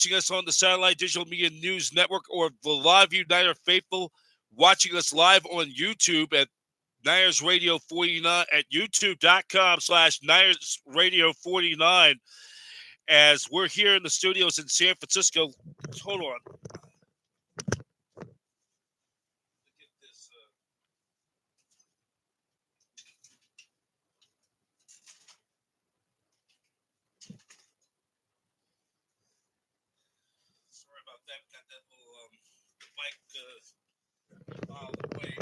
watching us on the Satellite Digital Media News Network or the Live Uniter faithful watching us live on YouTube at Niners Radio 49 at youtube.com/Niners Radio 49 as we're here in the studios in San Francisco. Hold on. Sorry about that. Got that little mic out of the way.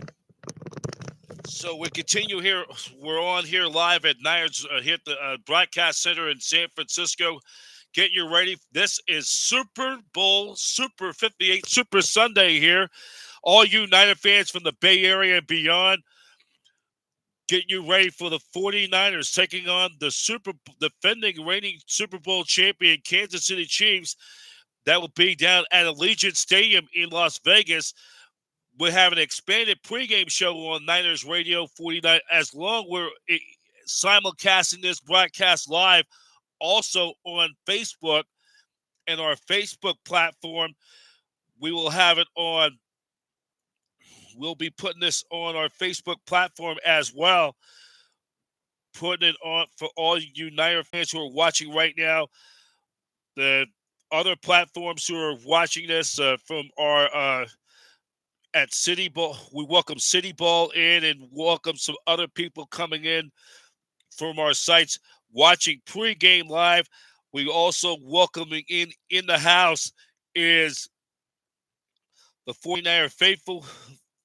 So we continue here. We're on here live at Niners here at the Broadcast Center in San Francisco. Get you ready. This is Super Bowl Super 58 Super Sunday here. All you Niner fans from the Bay Area and beyond, get you ready for the 49ers taking on the defending reigning Super Bowl champion Kansas City Chiefs. That will be down at Allegiant Stadium in Las Vegas. We have an expanded pregame show on Niners Radio 49 as long we're simulcasting this broadcast live also on Facebook and our Facebook platform. We will have it on. We'll be putting this on our Facebook platform as well. Putting it on for all you Niner fans who are watching right now. The other platforms who are watching this from our at City Ball. We welcome City Ball in and welcome some other people coming in from our sites watching pregame live. We also welcoming in the house is the 49er Faithful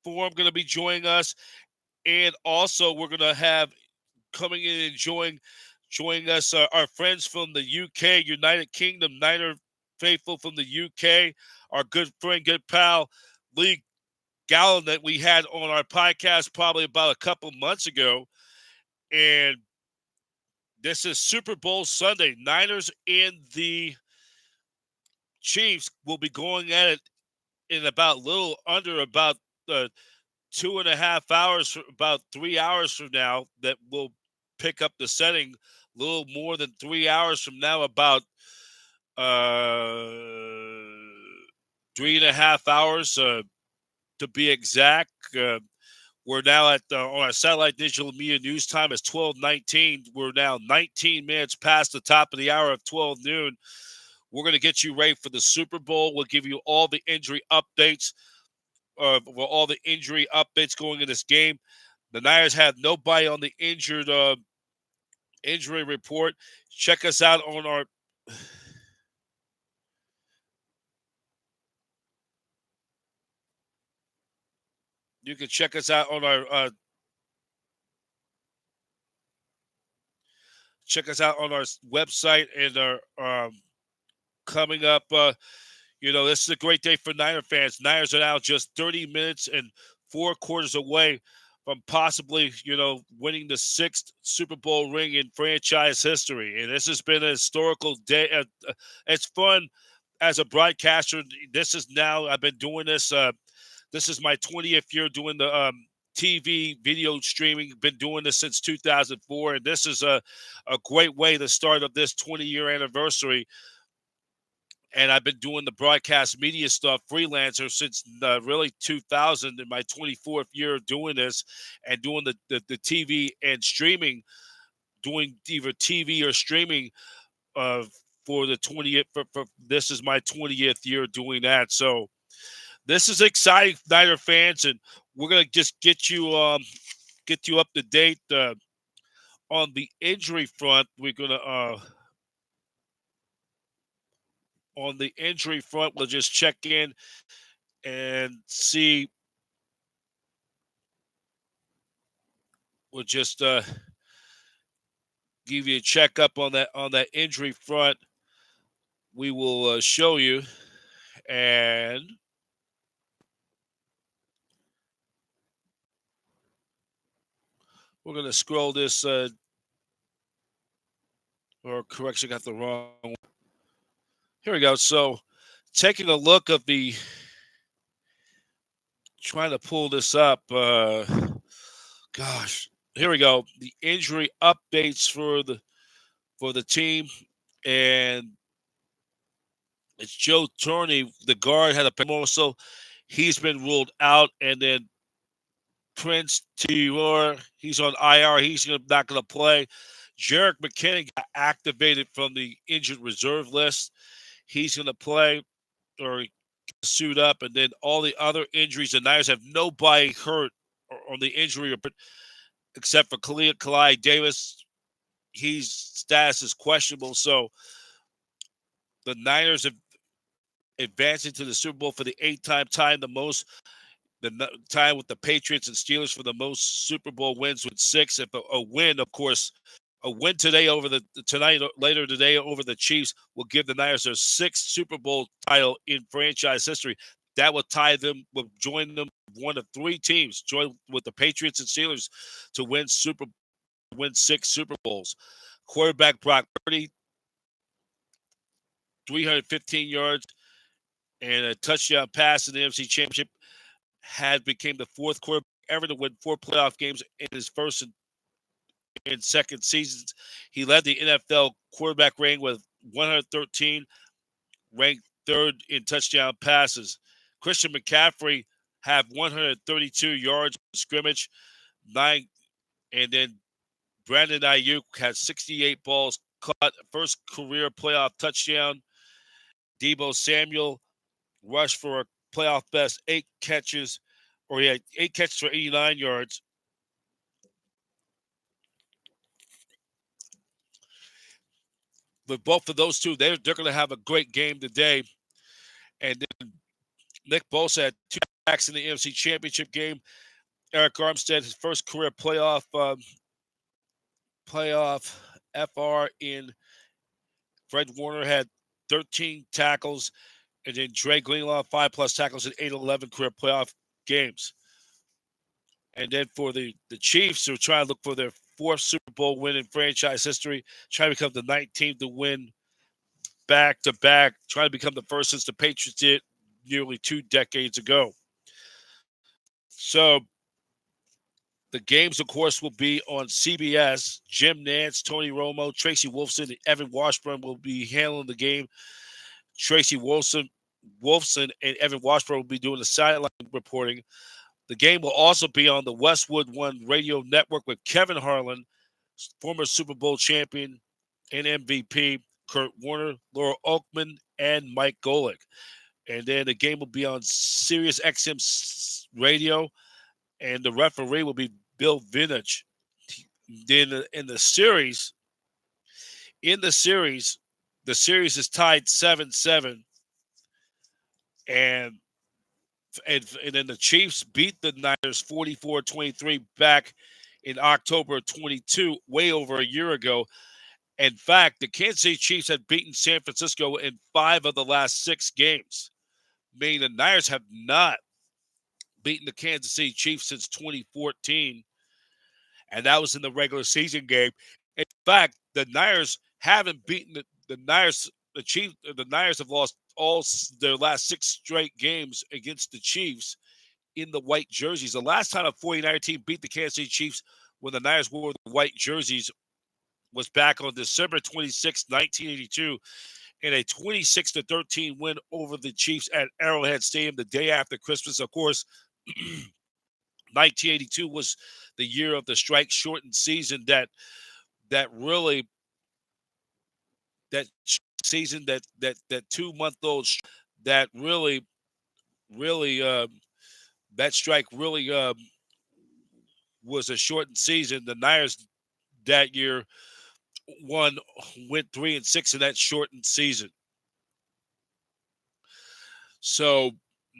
Forum going to be joining us. And also we're going to have coming in and joining us our friends from the UK, United Kingdom, Niner Faithful from the UK, our good friend, good pal, Lee Gallen that we had on our podcast probably about a couple months ago. And this is Super Bowl Sunday. Niners and the Chiefs will be going at it in about little under about 2.5 hours, about 3 hours from now, that will pick up the setting a little more than 3 hours from now, about 3.5 hours to be exact. We're now at on our Satellite Digital Media News time is 12:19. We're now 19 minutes past the top of the hour of 12 noon. We're going to get you ready for the Super Bowl. We'll give you all the injury updates. All the injury updates going in this game. The Niners have nobody on the injured injury report. Check us out on our. You can check us out on our. Check us out on our website and our coming up. This is a great day for Niner fans. Niners are now just 30 minutes and 4 quarters away from possibly, winning the 6th Super Bowl ring in franchise history. And this has been a historical day. It's fun as a broadcaster. I've been doing this. This is my 20th year doing the TV video streaming. Been doing this since 2004. And this is a great way to start of this 20-year anniversary. And I've been doing the broadcast media stuff, freelancer, since really 2000, in my 24th year of doing this and doing the TV and streaming, doing either TV or streaming for the 20th. This is my 20th year doing that. So this is exciting, Niner fans, and we're going to just get you up to date on the injury front. We're going to on the injury front, we'll just check in and see. We'll just give you a checkup on that injury front. We will show you, and we're going to scroll this. Or correction, got the wrong one. Here we go. So, taking a look of the, trying to pull this up. Gosh, here we go. The injury updates for the team, and It's Joe Turney, the guard, had a also. He's been ruled out, and then Prince Tior, he's on IR. He's not going to play. Jarek McKinnon got activated from the injured reserve list. He's going to play or suit up, and then all the other injuries. The Niners have nobody hurt on the injury report except for Kalai Davis. His status is questionable, so the Niners have advancing to the Super Bowl for the eighth time, the most the time with the Patriots and Steelers for the most Super Bowl wins with six. If a win, of course, a win today over the tonight later today over the Chiefs will give the Niners their sixth Super Bowl title in franchise history. That will tie them, will join them one of three teams, join with the Patriots and Steelers to win six Super Bowls. Quarterback Brock Purdy, 315 yards and a touchdown pass in the NFC Championship, had became the fourth quarterback ever to win four playoff games in his first and second seasons. He led the NFL quarterback rank with 113, ranked third in touchdown passes. Christian McCaffrey have 132 yards scrimmage, nine, and then Brandon Ayuk had 68 balls caught, first career playoff touchdown. Deebo Samuel rushed for a playoff best eight catches, or he had 8 catches for 89 yards. But both of those two, they're going to have a great game today. And then Nick Bosa had 2 sacks in the NFC Championship game. Eric Armstead, his first career playoff FR in. Fred Warner had 13 tackles, and then Dre Greenlaw 5+ tackles in 8-11 career playoff games. And then for the Chiefs, who are trying to look for their fourth Super Bowl win in franchise history, trying to become the 19th to win back to back, trying to become the first since the Patriots did nearly 2 decades ago. So the games, of course, will be on CBS. Jim Nance, Tony Romo, Tracy Wolfson, and Evan Washburn will be handling the game. Tracy Wolfson and Evan Washburn will be doing the sideline reporting. The game will also be on the Westwood One radio network with Kevin Harlan, former Super Bowl champion and MVP, Kurt Warner, Laura Oakman, and Mike Golick. And then the game will be on Sirius XM radio, and the referee will be Bill Vintage. Then in the series, the series is tied 7-7, and then the Chiefs beat the Niners 44-23 back in October of 22, way over a year ago. In fact, the Kansas City Chiefs had beaten San Francisco in 5 of the last 6 games, meaning the Niners have not beaten the Kansas City Chiefs since 2014, and that was in the regular season game. In fact, the Niners haven't beaten the Niners. The Niners have lost all their last 6 straight games against the Chiefs in the white jerseys. The last time a 49er team beat the Kansas City Chiefs when the Niners wore the white jerseys was back on December 26, 1982, in a 26-13 win over the Chiefs at Arrowhead Stadium the day after Christmas. Of course, 1982 was the year of the strike-shortened season that really that season that 2-month-old that really that strike really was a shortened season. The Niners that year went 3-6 in that shortened season. So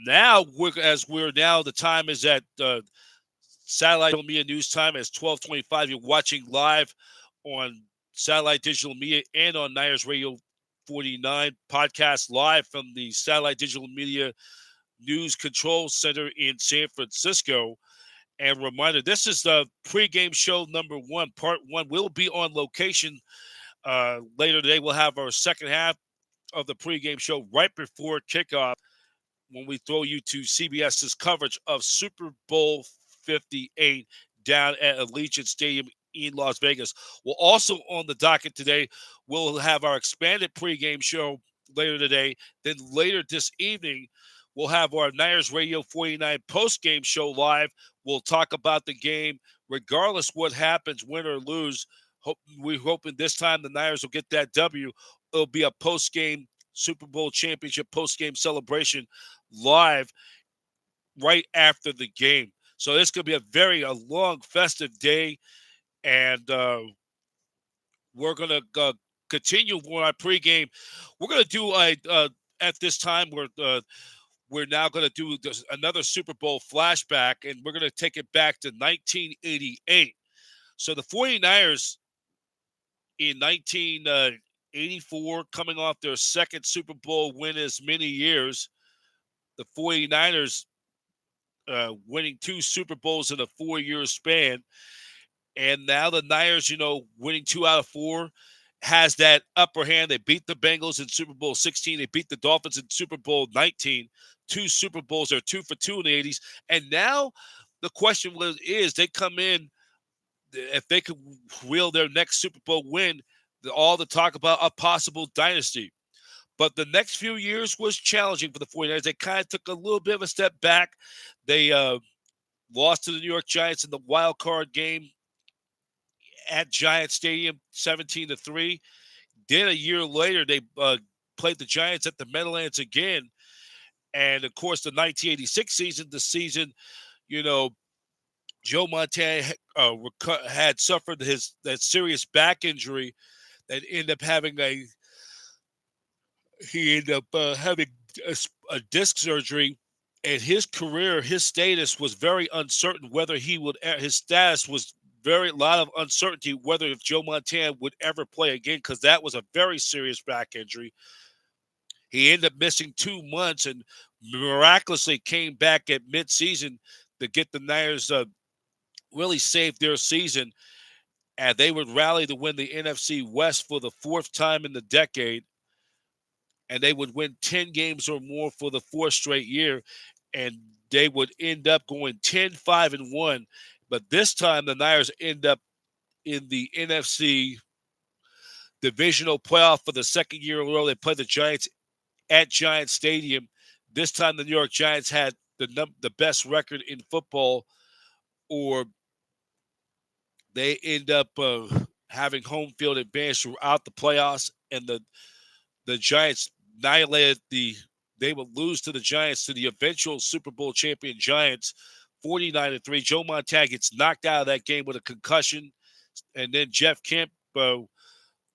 now the time is at Satellite Media News Time as 12:25. You're watching live on Satellite Digital Media and on Niners Radio 49 podcast live from the Satellite Digital Media News Control Center in San Francisco. And reminder, this is the pregame show number 1, part 1. We'll be on location later today. We'll have our second half of the pregame show right before kickoff when we throw you to CBS's coverage of Super Bowl 58 down at Allegiant Stadium in Las Vegas. We'll also on the docket today, we'll have our expanded pregame show later today. Then later this evening, we'll have our Niners Radio 49 post-game show live. We'll talk about the game, regardless what happens, win or lose. We're hoping this time the Niners will get that W. It'll be a post-game Super Bowl championship post-game celebration live right after the game. So this could be a long festive day, and we're gonna continue with our pregame. We're gonna do at this time we're now gonna do another Super Bowl flashback, and we're gonna take it back to 1988. So the 49ers in 1984, coming off their second Super Bowl win as many years, the 49ers winning 2 Super Bowls in a 4-year span. And now the Niners, winning 2 out of 4, has that upper hand. They beat the Bengals in Super Bowl 16. They beat the Dolphins in Super Bowl 19. 2 Super Bowls are 2 for 2 in the 80s. And now the question is they come in, if they could wheel their next Super Bowl win, all the talk about a possible dynasty. But the next few years was challenging for the 49ers. They kind of took a little bit of a step back. They lost to the New York Giants in the wild card game at Giant Stadium, 17-3. Then a year later, they played the Giants at the Meadowlands again. And, of course, the 1986 season, Joe Montana had suffered that serious back injury that ended up having having a disc surgery, and his career, his status was very uncertain whether his status was a lot of uncertainty whether if Joe Montana would ever play again, because that was a very serious back injury. He ended up missing 2 months and miraculously came back at midseason to get the Niners really save their season, and they would rally to win the NFC West for the 4th time in the decade, and they would win 10 games or more for the 4th straight year, and they would end up going 10-5-1. But this time, the Niners end up in the NFC divisional playoff for the second year in a row. They played the Giants at Giant Stadium. This time, the New York Giants had the best record in football, or they end up having home field advantage throughout the playoffs, and the Giants annihilated they would lose to the Giants, to the eventual Super Bowl champion Giants, 49-3. Joe Montana gets knocked out of that game with a concussion, and then Jeff Kemp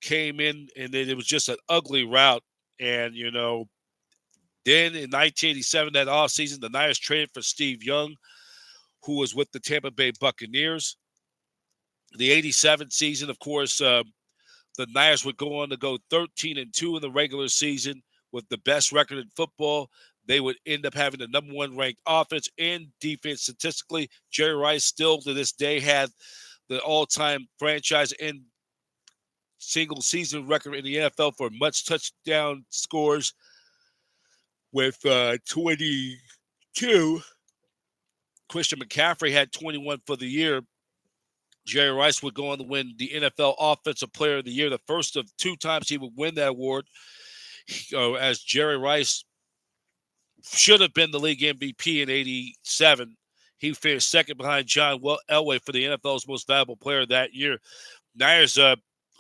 came in, and then it was just an ugly rout. And, then in 1987, that offseason, the Niners traded for Steve Young, who was with the Tampa Bay Buccaneers. The 87 season, of course, the Niners would go on to go 13-2 in the regular season with the best record in football. They would end up having the number 1 ranked offense and defense statistically. Jerry Rice still to this day had the all-time franchise and single season record in the NFL for much touchdown scores with 22. Christian McCaffrey had 21 for the year. Jerry Rice would go on to win the NFL Offensive Player of the Year, the first of 2 times he would win that award, as Jerry Rice should have been the league MVP in 87. He finished second behind John Elway for the NFL's most valuable player that year. Niners,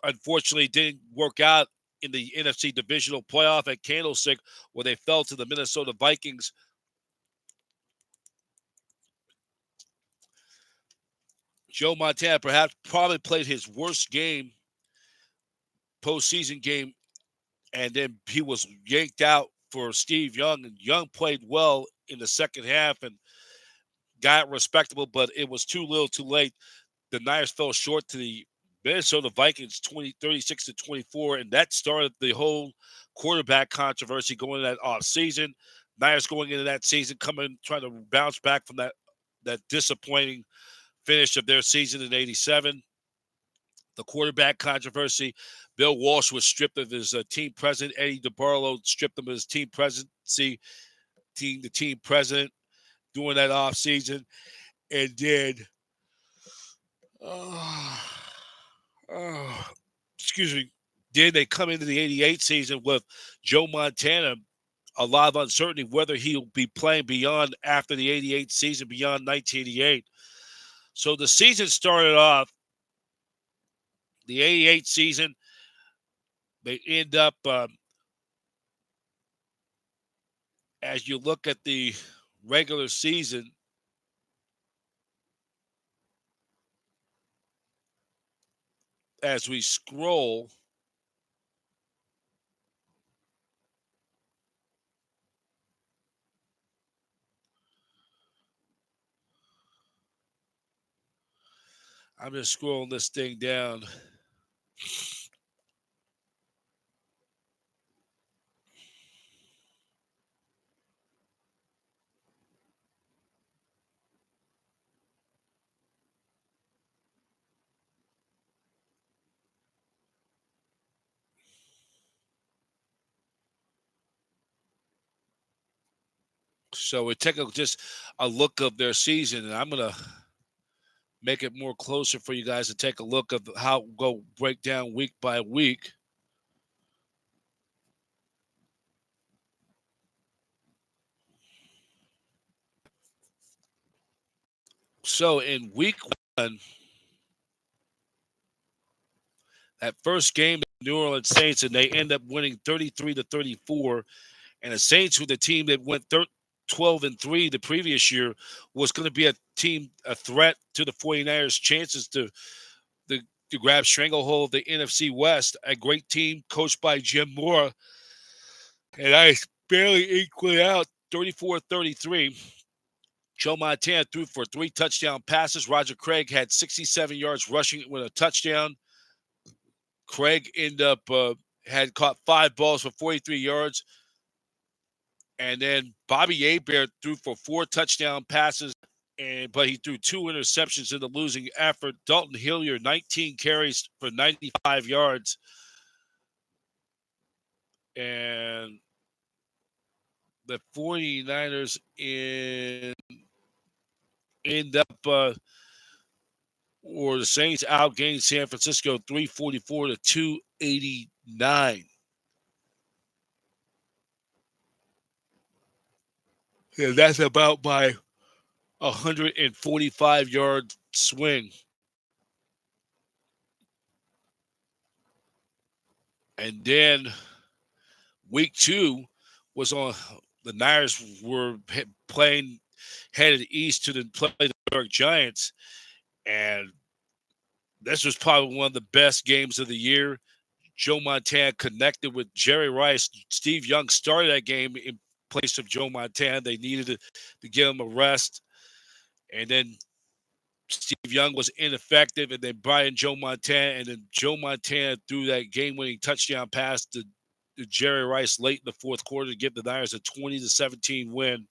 unfortunately, didn't work out in the NFC divisional playoff at Candlestick, where they fell to the Minnesota Vikings. Joe Montana probably played his worst game, postseason game, and then he was yanked out for Steve Young, and Young played well in the second half and got respectable, but it was too little too late. The Niners fell short to the Minnesota Vikings 36-24, and that started the whole quarterback controversy going into that off season. Niners going into that season, trying to bounce back from that disappointing finish of their season in 87. The quarterback controversy, Bill Walsh was stripped of his team president. Eddie DeBarlo stripped him of his team presidency, the team president during that offseason. And then, excuse me, Then they come into the 88 season with Joe Montana, a lot of uncertainty whether he'll be playing beyond after the 88 season, beyond 1988. So the season started off, the 88 season, they end up, as you look at the regular season, as we scroll, I'm just scrolling this thing down. So we take just a look of their season, and I'm gonna make it more closer for you guys to take a look of how go break down week by week. So in week one, that first game, the New Orleans Saints, and they end up winning 33-34. And the Saints, were the team that went 12-3 the previous year, was going to be a threat to the 49ers' chances to grab stranglehold of the NFC West. A great team coached by Jim Mora, and I barely eked it out 34-33. Joe Montana threw for 3 touchdown passes. Roger Craig had 67 yards rushing with a touchdown. Craig ended up had caught 5 balls for 43 yards. And then Bobby Hebert threw for 4 touchdown passes, but he threw 2 interceptions in the losing effort. Dalton Hilliard, 19 carries for 95 yards. And the 49ers end up or the Saints outgained San Francisco 344 to 289. Yeah, that's about my 145-yard swing. And then week 2 was on. The Niners were playing headed east to play the New York Giants, and this was probably one of the best games of the year. Joe Montana connected with Jerry Rice. Steve Young started that game in place of Joe Montana. They needed to give him a rest. And then Steve Young was ineffective. And then Joe Montana. And then Joe Montana threw that game-winning touchdown pass to Jerry Rice late in the fourth quarter to give the Niners a 20-17 win.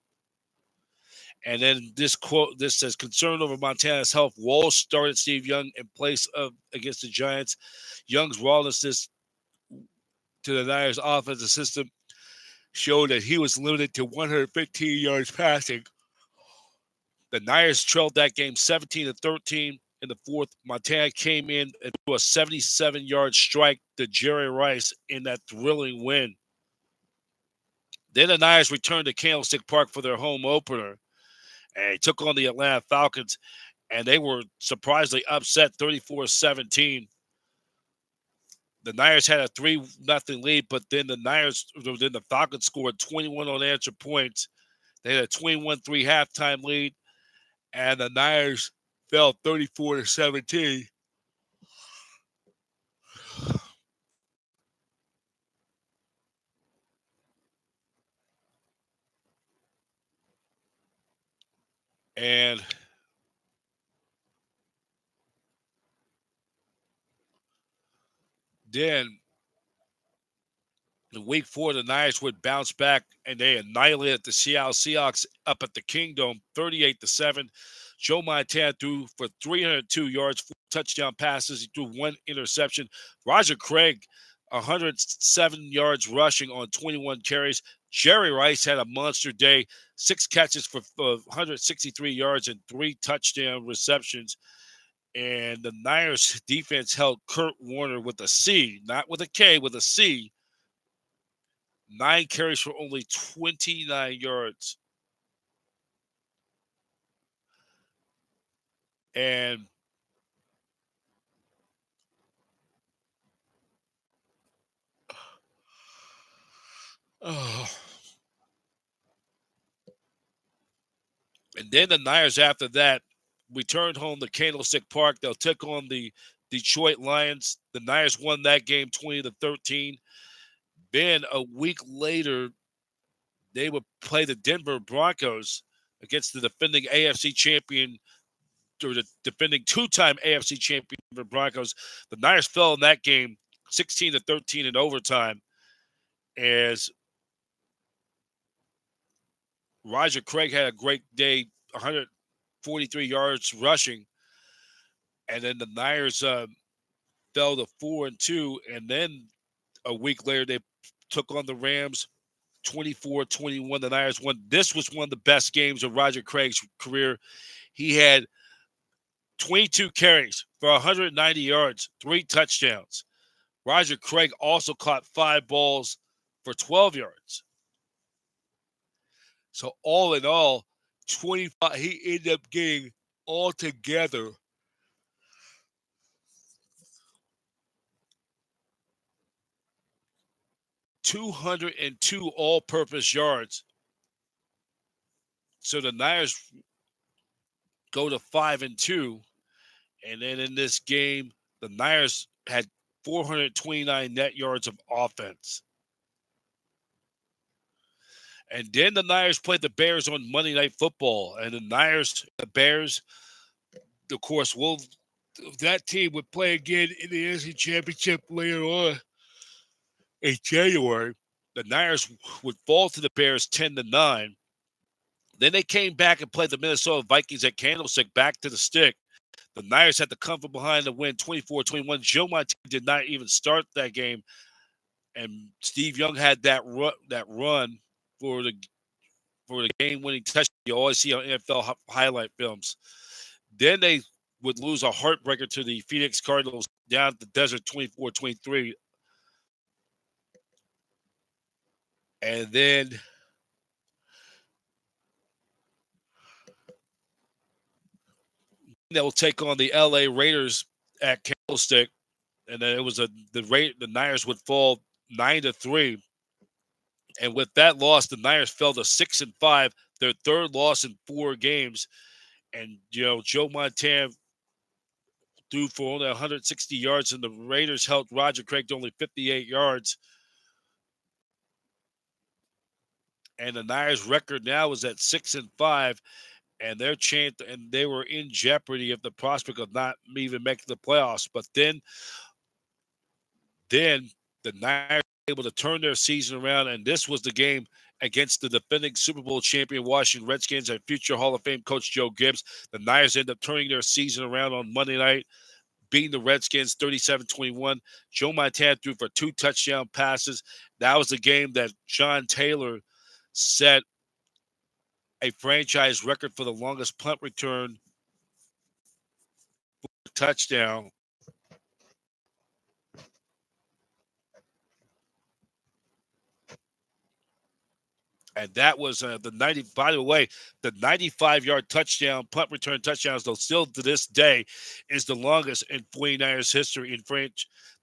And then this says, concern over Montana's health, Walsh started Steve Young in place of against the Giants. Young's rawness to the Niners offensive system showed that he was limited to 115 yards passing. The Niners trailed that game 17-13 in the fourth. Montana came in and threw a 77-yard strike to Jerry Rice in that thrilling win. Then the Niners returned to Candlestick Park for their home opener, and they took on the Atlanta Falcons, and they were surprisingly upset 34-17. The Niners had a 3-0 lead, but then the Falcons scored 21 unanswered points. They had a 21-3 halftime lead, and the Niners fell 34-17. And then in week 4, the Niners would bounce back, and they annihilated the Seattle Seahawks up at the Kingdome 38-7. Joe Montana threw for 302 yards, 4 touchdown passes. He threw 1 interception. Roger Craig, 107 yards rushing on 21 carries. Jerry Rice had a monster day, 6 catches for 163 yards and 3 touchdown receptions. And the Niners defense held Kurt Warner with a C, not with a K, with a C. 9 carries for only 29 yards. And oh, and then the Niners after that returned home to Candlestick Park. They'll take on the Detroit Lions. The Niners won that game 20-13. Then a week later, they would play the Denver Broncos against the defending AFC champion, or the defending two-time AFC champion Broncos. The Niners fell in that game 16-13 in overtime as Roger Craig had a great day, 143 yards rushing, and then the Niners fell to 4-2, and then a week later they took on the Rams 24-21. The Niners won. This was one of the best games of Roger Craig's career. He had 22 carries for 190 yards, 3 touchdowns. Roger Craig also caught 5 balls for 12 yards. So all in all, 25. He ended up getting altogether 202 all-purpose yards. So the Niners go to 5-2, and then in this game, the Niners had 429 net yards of offense. And then the Niners played the Bears on Monday Night Football, and the Bears, of course, that team would play again in the NFC Championship later on in January. The Niners would fall to the Bears 10-9. Then they came back and played the Minnesota Vikings at Candlestick, back to the stick. The Niners had to come from behind to win 24-21. Joe Montana did not even start that game, and Steve Young had that run for the game-winning touchdown you always see on NFL highlight films. Then they would lose a heartbreaker to the Phoenix Cardinals down at the desert 24-23. And then they will take on the LA Raiders at Candlestick. And then it was the Niners would fall 9-3. And with that loss, the Niners fell to 6-5, their third loss in 4 games. And Joe Montana threw for only 160 yards, and the Raiders held Roger Craig to only 58 yards. And the Niners' record now is at 6-5, and they were in jeopardy of the prospect of not even making the playoffs. But then the Niners were able to turn their season around, and this was the game against the defending Super Bowl champion Washington Redskins and future Hall of Fame coach Joe Gibbs. The Niners ended up turning their season around on Monday night, beating the Redskins 37-21. Joe Montana threw for 2 touchdown passes. That was the game that John Taylor set a franchise record for the longest punt return touchdown. And that was the 90. By the way, the 95-yard touchdown, punt return touchdowns, though still to this day, is the longest in 49ers history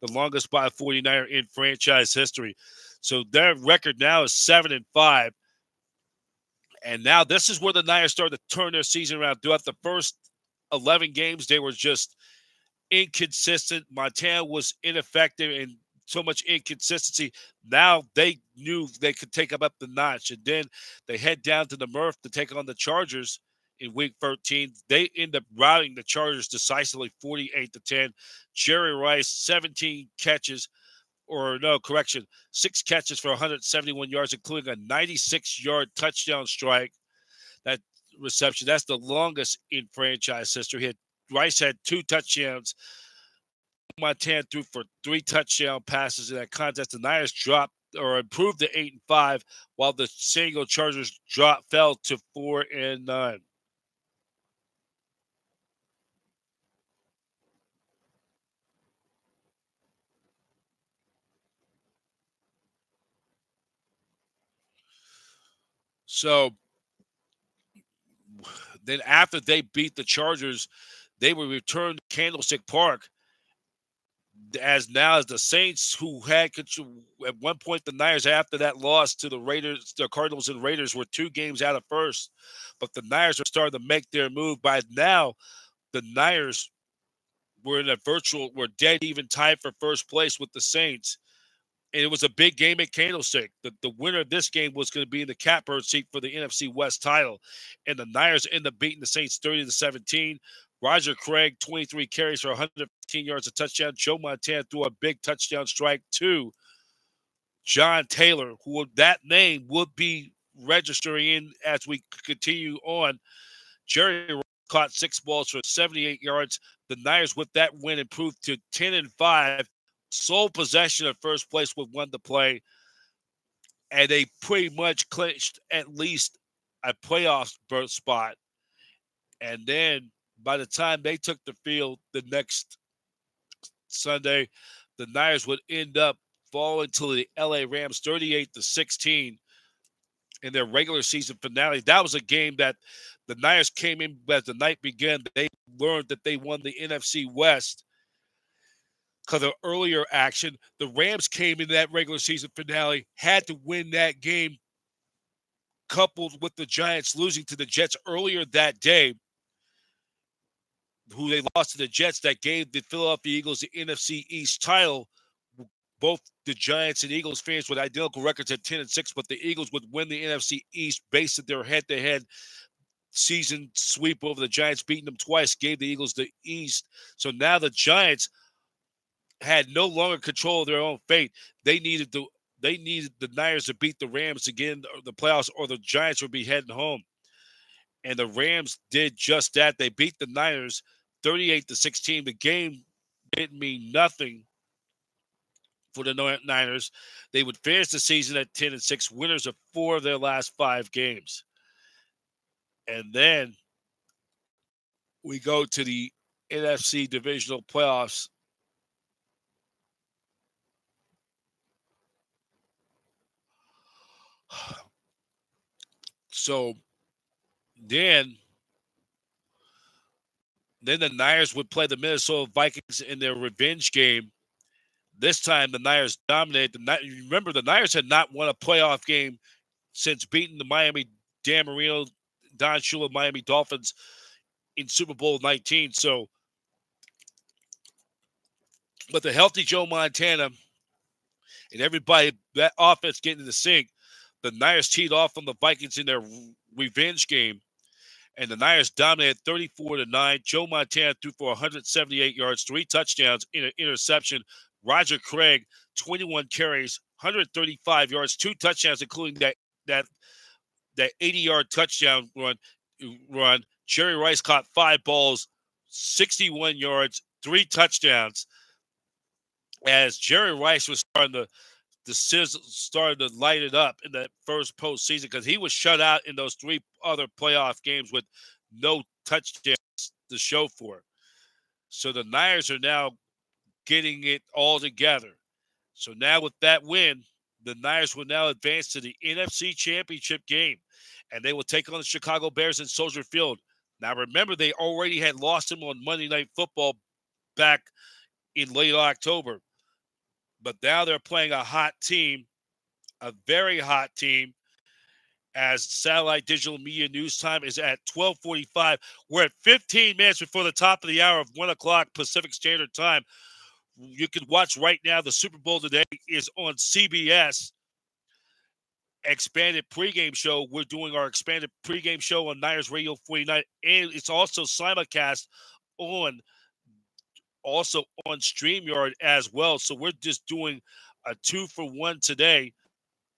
the longest by a 49er in franchise history. So their record now is 7-5. And now this is where the Niners started to turn their season around. Throughout the first 11 games, they were just inconsistent. Montana was ineffective and so much inconsistency. Now they knew they could take them up the notch. And then they head down to the Murph to take on the Chargers in week 13. They end up routing the Chargers decisively 48-10. Jerry Rice, 17 catches, 6 catches for 171 yards, including a 96-yard touchdown strike. That reception, that's the longest in franchise history. Rice had 2 touchdowns. Montana threw for 3 touchdown passes in that contest. The Niners dropped or improved to 8-5, while the San Diego Chargers fell to 4-9. So then after they beat the Chargers, they would return to Candlestick Park as now as the Saints, who had control at one point. The Niners, after that loss to the Raiders, the Cardinals and Raiders, were 2 games out of first, but the Niners are starting to make their move. By now, the Niners were dead even tied for first place with the Saints. And it was a big game at Candlestick. The winner of this game was going to be in the catbird seat for the NFC West title. And the Niners end up beating the Saints 30-17. Roger Craig, 23 carries for 115 yards, a touchdown. Joe Montana threw a big touchdown strike to John Taylor, that name would be registering in as we continue on. Jerry caught 6 balls for 78 yards. The Niners, with that win, improved to 10-5. Sole possession of first place with 1 to play. And they pretty much clinched at least a playoff berth spot. And then by the time they took the field the next Sunday, the Niners would end up falling to the LA Rams 38-16 in their regular season finale. That was a game that the Niners came in as the night began. They learned that they won the NFC West because of earlier action. The Rams came in that regular season finale, had to win that game, coupled with the Giants losing to the Jets earlier that day, who they lost to the Jets. That gave the Philadelphia Eagles the NFC East title. Both the Giants and Eagles fans with identical records at 10-6, but the Eagles would win the NFC East based on their head-to-head season sweep over the Giants, beating them twice, gave the Eagles the East. So now the Giants had no longer control of their own fate. They needed the Niners to beat the Rams to get in the playoffs, or the Giants would be heading home. And the Rams did just that. They beat the Niners 38-16. The game didn't mean nothing for the Niners. They would finish the season at 10-6, winners of 4 of their last 5 games. And then we go to the NFC divisional playoffs. So then the Niners would play the Minnesota Vikings in their revenge game. This time the Niners dominated. Remember, the Niners had not won a playoff game since beating the Dan Marino, Don Shula Miami Dolphins in Super Bowl 19. So, but the healthy Joe Montana and everybody, that offense getting in the sync, the Niners teed off on the Vikings in their revenge game, and the Niners dominated 34-9. Joe Montana threw for 178 yards, 3 touchdowns, in an interception. Roger Craig, 21 carries, 135 yards, 2 touchdowns, including that 80-yard touchdown run. Jerry Rice caught 5 balls, 61 yards, 3 touchdowns. As Jerry Rice was started to light it up in that first postseason, because he was shut out in those 3 other playoff games with no touchdowns to show for it. So the Niners are now getting it all together. So now with that win, the Niners will now advance to the NFC Championship game, and they will take on the Chicago Bears in Soldier Field. Now remember, they already had lost them on Monday Night Football back in late October. But now they're playing a hot team, a very hot team, as Satellite Digital Media News Time is at 12:45. We're at 15 minutes before the top of the hour of 1 o'clock Pacific Standard Time. You can watch right now. The Super Bowl today is on CBS. Expanded pregame show. We're doing our expanded pregame show on Niners Radio 49, and it's also simulcast on StreamYard as well. So we're just doing a 2-for-1 today,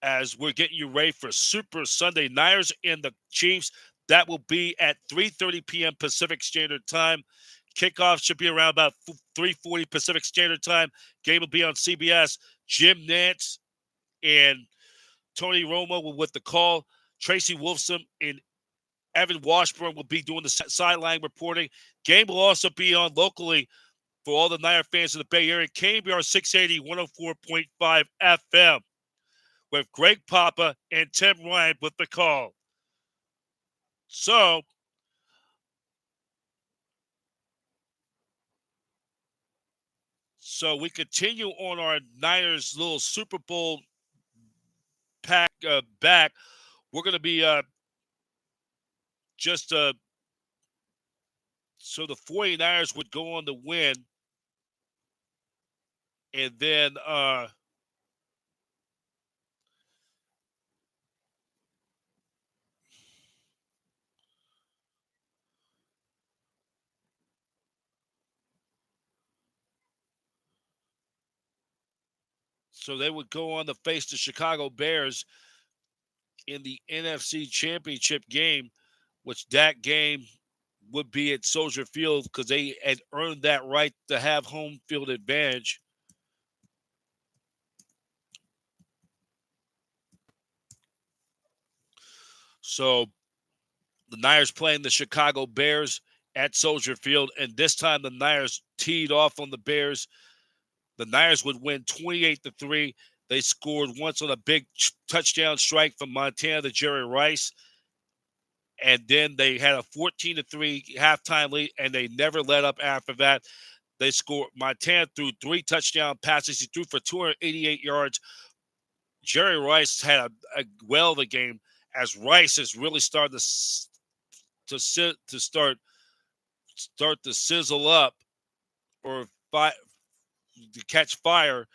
as we're getting you ready for Super Sunday. Niners and the Chiefs. That will be at 3:30 p.m. Pacific Standard Time. Kickoff should be around about 3:40 Pacific Standard Time. Game will be on CBS. Jim Nantz and Tony Romo will with the call. Tracy Wolfson and Evan Washburn will be doing the sideline reporting. Game will also be on locally for all the Niner fans in the Bay Area. KBR 680 104.5 FM with Greg Papa and Tim Ryan with the call. So we continue on our Niners little Super Bowl pack back. We're going to be just so the 49ers would go on to win, and then so they would go on to face the Chicago Bears in the NFC Championship game, which that game would be at Soldier Field because they had earned that right to have home field advantage. So the Niners playing the Chicago Bears at Soldier Field, and this time the Niners teed off on the Bears. The Niners would win 28-3. They scored once on a big touchdown strike from Montana to Jerry Rice, and then they had a 14-3 halftime lead, and they never let up after that. They scored. Montana threw 3 touchdown passes. He threw for 288 yards. Jerry Rice had a well of a game as Rice has really started to start to sizzle up or to catch fire.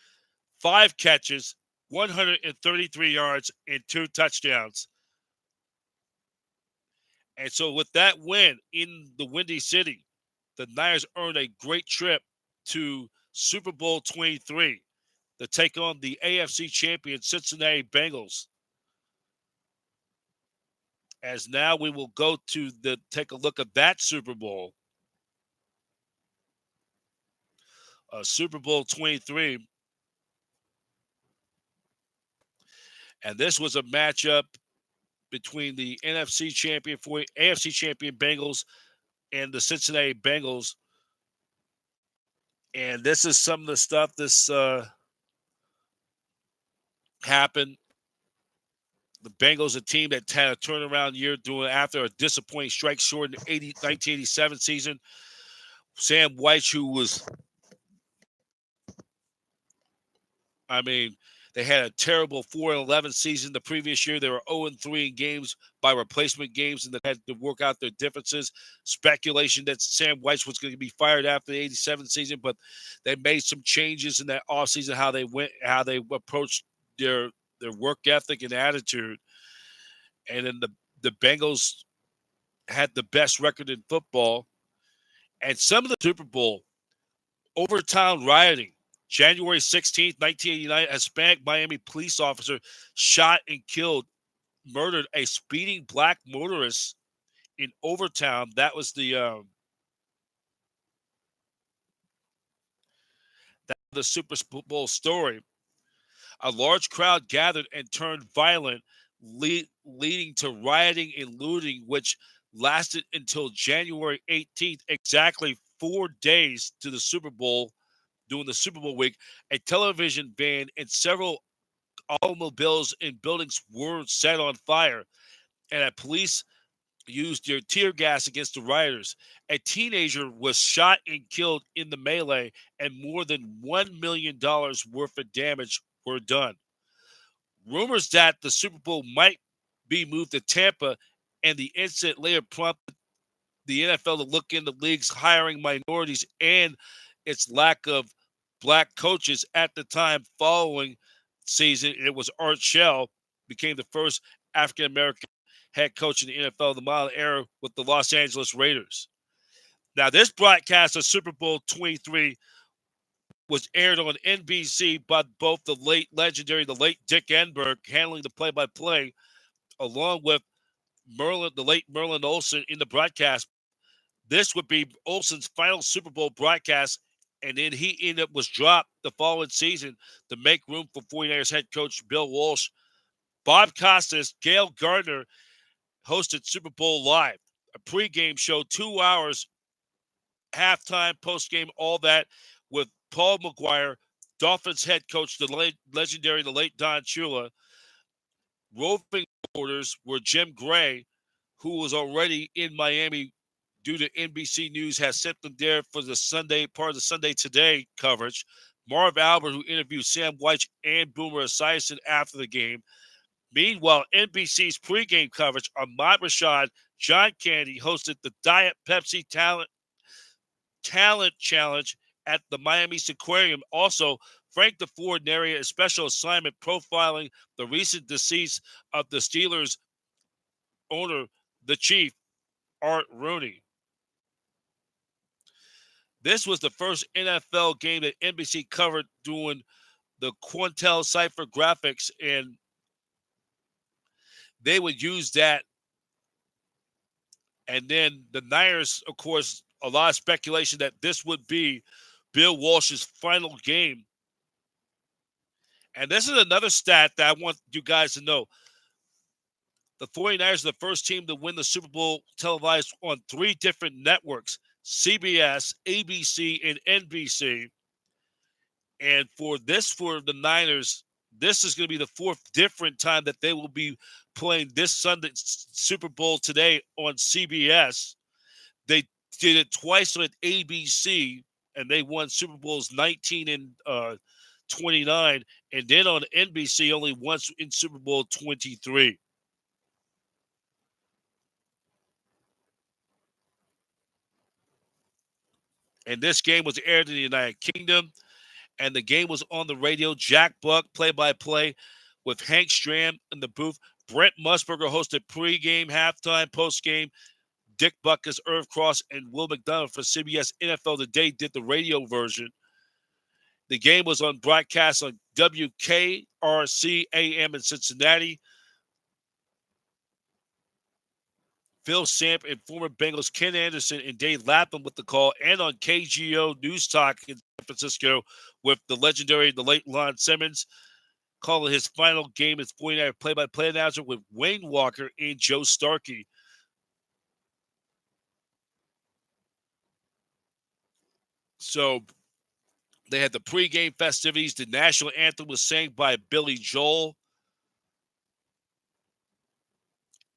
5 catches, 133 yards, and 2 touchdowns. And so with that win in the Windy City, the Niners earned a great trip to Super Bowl 23 to take on the AFC champion Cincinnati Bengals. As now we will go to take a look at that Super Bowl. Super Bowl 23. And this was a matchup between the NFC champion AFC champion Bengals and the Cincinnati Bengals. And this is some of the stuff this happened. The Bengals, a team that had a turnaround year doing after a disappointing strike short in the 1987 season. Sam White, who was, they had a terrible 4-11 season the previous year. They were 0-3 in games by replacement games, and they had to work out their differences. Speculation that Sam White was going to be fired after the 87 season, but they made some changes in that offseason, how they approached their work ethic and attitude. And then the Bengals had the best record in football. And some of the Super Bowl overtime rioting. January 16th, 1989, a Hispanic Miami police officer shot and murdered a speeding black motorist in Overtown. That was the Super Bowl story. A large crowd gathered and turned violent, leading to rioting and looting, which lasted until January 18th, exactly 4 days to the Super Bowl. During the Super Bowl week, a television van and several automobiles and buildings were set on fire, and police used their tear gas against the rioters. A teenager was shot and killed in the melee, and more than $1 million worth of damage were done. Rumors that the Super Bowl might be moved to Tampa, and the incident later prompted the NFL to look into the league's hiring minorities and its lack of black coaches at the time. Following season, it was Art Shell became the first African American head coach in the NFL, the modern era with the Los Angeles Raiders. Now, this broadcast of Super Bowl 23 was aired on NBC by both the late Dick Enberg, handling the play-by-play, along with the late Merlin Olsen in the broadcast. This would be Olsen's final Super Bowl broadcast, and then he was dropped the following season to make room for 49ers head coach Bill Walsh. Bob Costas, Gail Gardner hosted Super Bowl Live, a pregame show, 2 hours, halftime, postgame, all that, with Paul McGuire, Dolphins head coach, the late Don Shula. Roving reporters were Jim Gray, who was already in Miami due to NBC News, has sent them there for the Sunday part of the Sunday Today coverage. Marv Albert, who interviewed Sam White and Boomer Esiason after the game. Meanwhile, NBC's pregame coverage, Ahmad Rashad, John Candy hosted the Diet Pepsi Talent Challenge at the Miami Aquarium. Also, Frank DeFord narrated a special assignment profiling the recent decease of the Steelers owner, the Chief, Art Rooney. This was the first NFL game that NBC covered doing the Quintel Cipher graphics, and they would use that. And then the Niners, of course, a lot of speculation that this would be Bill Walsh's final game. And this is another stat that I want you guys to know. The 49ers are the first team to win the Super Bowl televised on 3 different networks: CBS, ABC, and NBC. And for the Niners, this is going to be the 4th different time that they will be playing this Sunday Super Bowl today on CBS. They did it twice on ABC, and they won Super Bowls 19 and 29, and then on NBC only once in Super Bowl 23. And this game was aired in the United Kingdom, and the game was on the radio. Jack Buck, play-by-play, with Hank Stram in the booth. Brent Musburger hosted pregame, halftime, postgame. Dick Butkus, Irv Cross, and Will McDonald for CBS NFL Today did the radio version. The game was on broadcast on WKRC AM in Cincinnati. Phil Samp and former Bengals Ken Anderson and Dave Lapham with the call, and on KGO News Talk in San Francisco with the late Lon Simmons calling his final game as 49er play-by-play announcer with Wayne Walker and Joe Starkey. So they had the pregame festivities. The national anthem was sang by Billy Joel,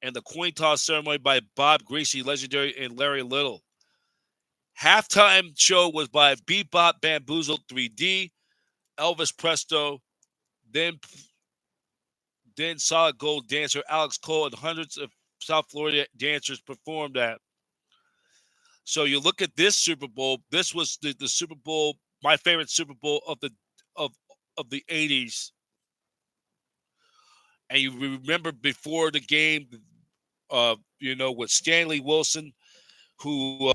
and the coin toss ceremony by Bob Greasy, Legendary, and Larry Little. Halftime show was by Bebop Bamboozled 3D, Elvis Presto, then Solid Gold dancer Alex Cole, and hundreds of South Florida dancers performed at. So you look at this Super Bowl. This was the Super Bowl, my favorite Super Bowl of the 80s. And you remember before the game, with Stanley Wilson, who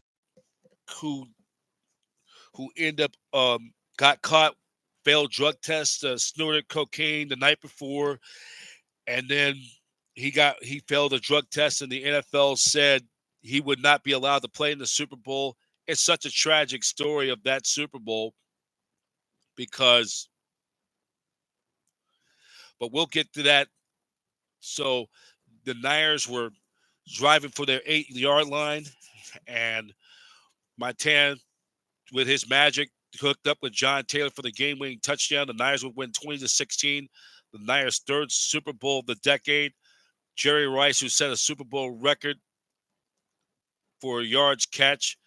ended up got caught, failed drug test, snorted cocaine the night before, and then he failed a drug test, and the NFL said he would not be allowed to play in the Super Bowl. It's such a tragic story of that Super Bowl but we'll get to that. So the Niners were driving for their 8-yard line, and Montana, with his magic, hooked up with John Taylor for the game-winning touchdown. The Niners would win 20-16. The Niners' 3rd Super Bowl of the decade. Jerry Rice, who set a Super Bowl record for yards catch.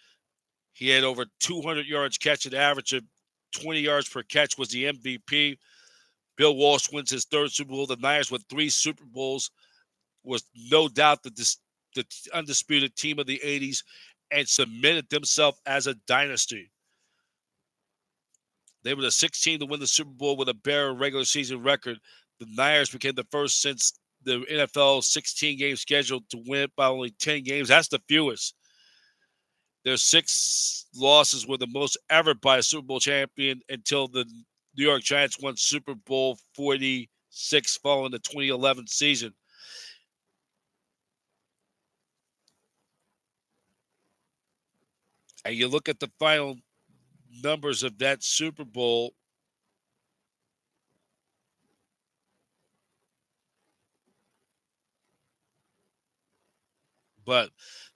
He had over 200 yards catch, an average of 20 yards per catch, was the MVP. Bill Walsh wins his 3rd Super Bowl. The Niners with 3 Super Bowls was no doubt the undisputed team of the 80s and cemented themselves as a dynasty. They were the 6th team to win the Super Bowl with a bare regular season record. The Niners became the first since the NFL 16-game schedule to win by only 10 games. That's the fewest. Their 6 losses were the most ever by a Super Bowl champion until the New York Giants won Super Bowl 46 following the 2011 season. And you look at the final numbers of that Super Bowl. But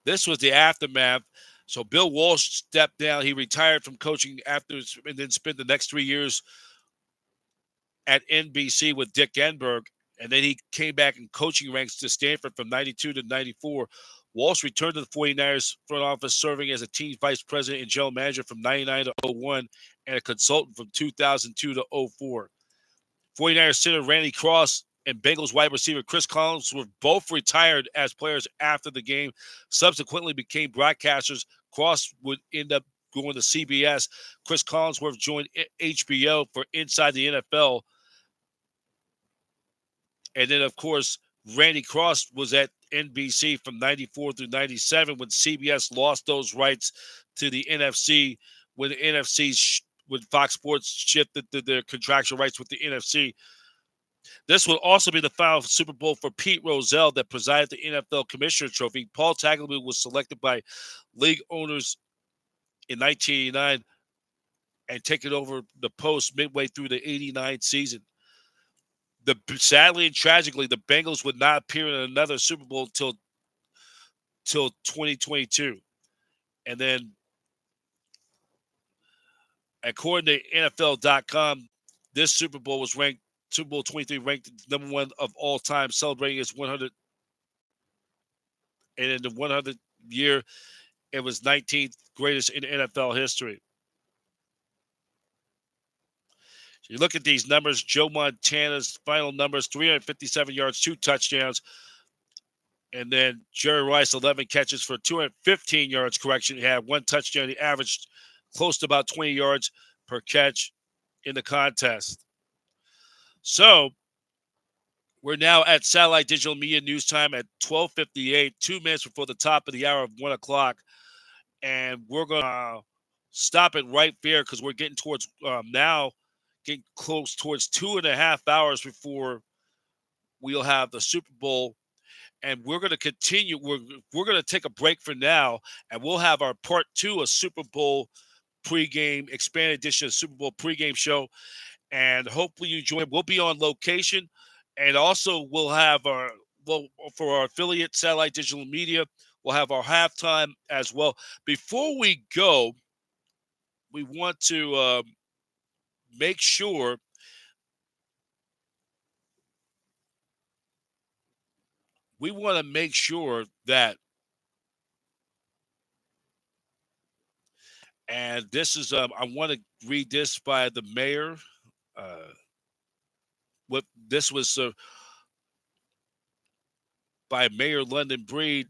this was the aftermath. So Bill Walsh stepped down. He retired from coaching after, and then spent the next 3 years at NBC with Dick Enberg. And then he came back in coaching ranks to Stanford from 92 to 94. Walsh returned to the 49ers front office, serving as a team vice president and general manager from 99 to 01 and a consultant from 2002 to 04. 49ers center Randy Cross and Bengals wide receiver Chris Collins were both retired as players after the game, subsequently became broadcasters. Cross would end up going to CBS. Chris Collinsworth joined HBO for Inside the NFL. And then, of course, Randy Cross was at NBC from 94 through 97 when CBS lost those rights to the NFC, when the NFC, when Fox Sports shifted to their contractual rights with the NFC. This will also be the final Super Bowl for Pete Rozelle that presided the NFL Commissioner Trophy. Paul Tagliabue was selected by league owners in 1989 and taken over the post midway through the 89 season. Sadly and tragically, the Bengals would not appear in another Super Bowl till 2022. And then, according to NFL.com, this Super Bowl was ranked Super Bowl 23 ranked number one of all time, celebrating its 100. And in the 100th year, it was 19th greatest in NFL history. So you look at these numbers. Joe Montana's final numbers: 357 yards, 2 touchdowns. And then Jerry Rice, 11 catches for 215 yards. Correction, he had 1 touchdown. He averaged close to about 20 yards per catch in the contest. So we're now at Satellite Digital Media News Time at 12:58, 2 minutes before the top of the hour of 1 o'clock. And we're going to stop it right there because we're getting towards now, getting close towards 2.5 hours before we'll have the Super Bowl. And we're going to continue. We're going to take a break for now, and we'll have our part 2 of Super Bowl pregame, expanded edition of Super Bowl pregame show. And hopefully you join. We'll be on location, and also we'll have for our affiliate Satellite Digital Media, we'll have our halftime as well. Before we go, we want to make sure that, and this is I want to read this by the mayor. What this was by Mayor London Breed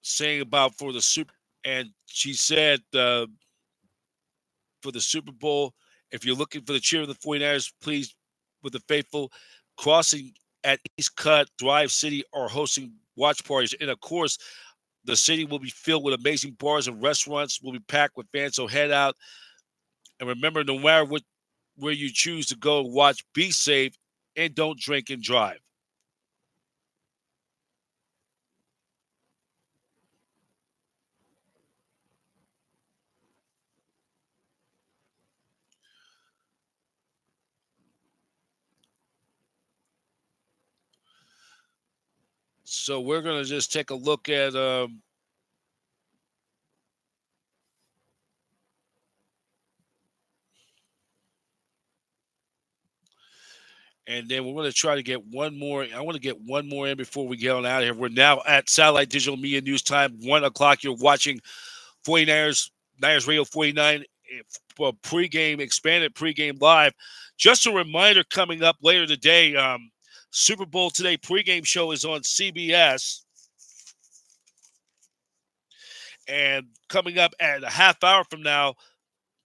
saying about for the Super, and she said for the Super Bowl, if you're looking for the cheer of the 49ers, please, with the faithful, crossing at East Cut, Drive City are hosting watch parties. And of course, the city will be filled with amazing bars and restaurants. Will be packed with fans, so head out. And remember, no matter where you choose to go and watch, be safe and don't drink and drive. So we're going to just take a look at and then we're going to try to get one more. I want to get one more in before we get on out of here. We're now at Satellite Digital Media News Time, 1 o'clock. You're watching 49ers, Niners Radio 49 pregame, expanded pregame live. Just a reminder, coming up later today, Super Bowl Today pregame show is on CBS. And coming up at a half hour from now,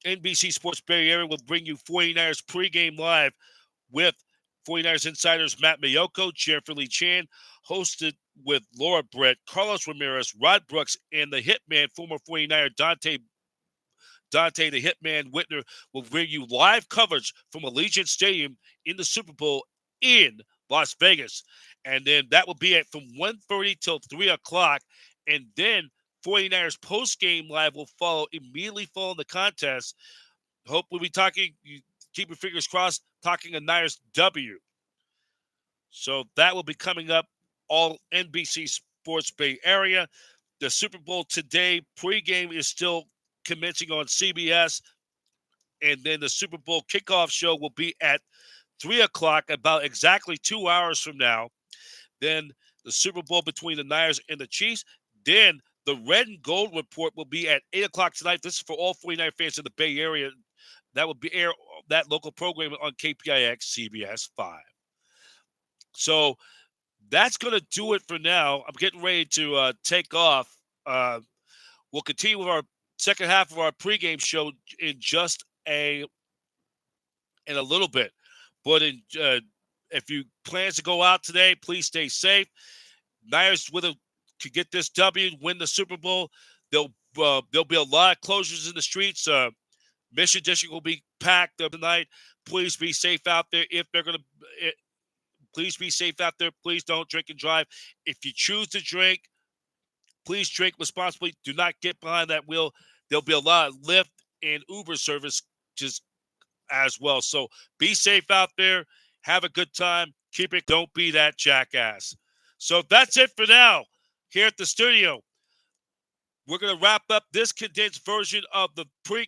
NBC Sports Bay Area will bring you 49ers pregame live with 49ers insiders Matt Mayoko, Jennifer Lee Chan, hosted with Laura Brett, Carlos Ramirez, Rod Brooks, and the Hitman, former 49er Dante the Hitman Whitner, will bring you live coverage from Allegiant Stadium in the Super Bowl in Las Vegas. And then that will be at from 1:30 till 3 o'clock. And then 49ers post-game live will follow immediately following the contest. Hope we'll be talking, keep your fingers crossed, talking a Niners W. So that will be coming up all NBC Sports Bay Area. The Super Bowl Today pregame is still commencing on CBS. And then the Super Bowl kickoff show will be at 3 o'clock, about exactly 2 hours from now. Then the Super Bowl between the Niners and the Chiefs. Then the Red and Gold Report will be at 8 o'clock tonight. This is for all 49 fans in the Bay Area. That will be air that local program on KPIX CBS 5. So that's going to do it for now. I'm getting ready to take off. We'll continue with our second half of our pregame show in just in a little bit. But if you plans to go out today, please stay safe. Niners could get this W, win the Super Bowl. There'll be a lot of closures in the streets. Mission District will be packed tonight. Please be safe out there. If they're going to, please be safe out there. Please don't drink and drive. If you choose to drink, please drink responsibly. Do not get behind that wheel. There'll be a lot of Lyft and Uber service just as well. So be safe out there. Have a good time. Keep it. Don't be that jackass. So that's it for now here at the studio. We're going to wrap up this condensed version of the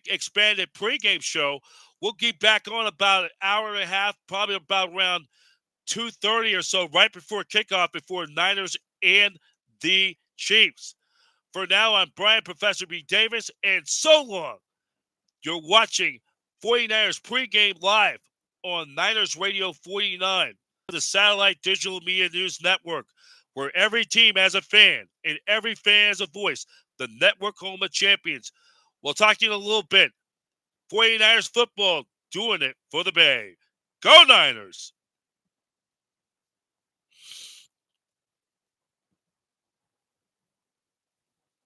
expanded pregame show. We'll get back on about an hour and a half, probably about around 2:30 or so, right before kickoff, before Niners and the Chiefs. For now, I'm Brian Professor B. Davis, and so long. You're watching 49ers pregame live on Niners Radio 49, the Satellite Digital Media News Network, where every team has a fan and every fan has a voice. The network home of champions. We'll talk to you in a little bit. 49ers football, doing it for the Bay. Go Niners!